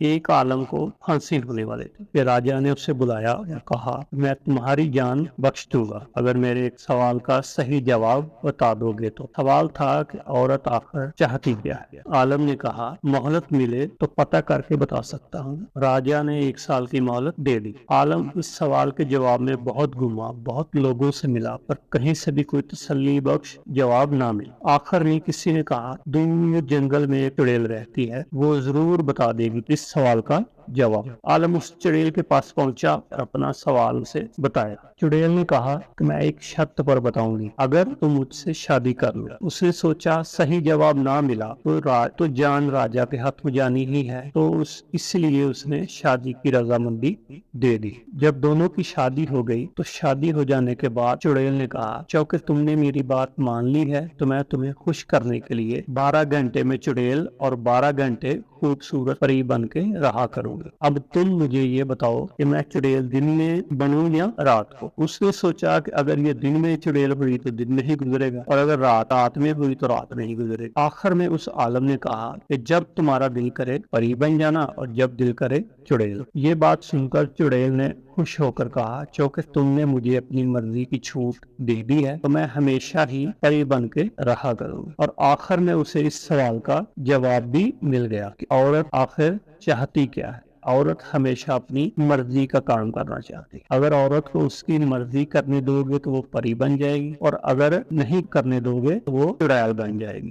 ایک عالم کو پھانسی ہونے والے تھے کہ راجا نے اسے بلایا اور کہا میں تمہاری جان بخش دوں گا اگر میرے ایک سوال کا صحیح جواب بتا دو گے تو۔ سوال تھا کہ عورت آخر چاہتی کیا ہے۔ عالم نے کہا مہلت ملے تو پتہ کر کے بتا سکتا ہوں۔ راجا نے 1 سال کی مہلت دے دی۔ عالم اس سوال کے جواب میں بہت گھوما، بہت لوگوں سے ملا، پر کہیں سے بھی کوئی تسلی بخش جواب نہ ملا۔ آخر میں کسی نے کہا دور جنگل میں ایک چڑیل رہتی ہے، وہ ضرور بتا دے گی اس سوال کا جواب۔ عالم اس چڑیل کے پاس پہنچا اور اپنا سوال اسے بتایا۔ چڑیل نے کہا کہ میں ایک شرط پر بتاؤں گی، اگر تم مجھ سے شادی کر لو۔ اس نے سوچا صحیح جواب نہ ملا تو جان راجا کے ہاتھ میں جانی ہی ہے، تو اس لیے اس نے شادی کی رضامندی دے دی۔ جب دونوں کی شادی ہو گئی تو شادی ہو جانے کے بعد چڑیل نے کہا چونکہ تم نے میری بات مان لی ہے تو میں تمہیں خوش کرنے کے لیے 12 گھنٹے میں چڑیل اور 12 گھنٹے خوبصورت پری بن کے رہا کروں گا۔ اب تم مجھے یہ بتاؤ کہ میں چڑیل دن میں بنوں یا رات کو۔ اس نے سوچا کہ اگر یہ دن میں چڑیل ہوئی تو دن میں ہی گزرے گا، اور اگر رات میں ہوئی تو رات میں ہی گزرے گا۔ آخر میں اس عالم نے کہا کہ جب تمہارا دل کرے پری بن جانا اور جب دل کرے چڑیل۔ یہ بات سن کر چڑیل نے خوش ہو کر کہا چونکہ تم نے مجھے اپنی مرضی کی چھوٹ دے دی ہے تو میں ہمیشہ ہی پری بن کے رہا کروں گا۔ اور آخر میں اسے اس سوال کا جواب بھی مل گیا کہ عورت آخر چاہتی کیا ہے۔ عورت ہمیشہ اپنی مرضی کا کام کرنا چاہتی ہے۔ اگر عورت کو اس کی مرضی کرنے دو گے تو وہ پری بن جائے گی، اور اگر نہیں کرنے دو گے تو وہ چڑیل بن جائے گی۔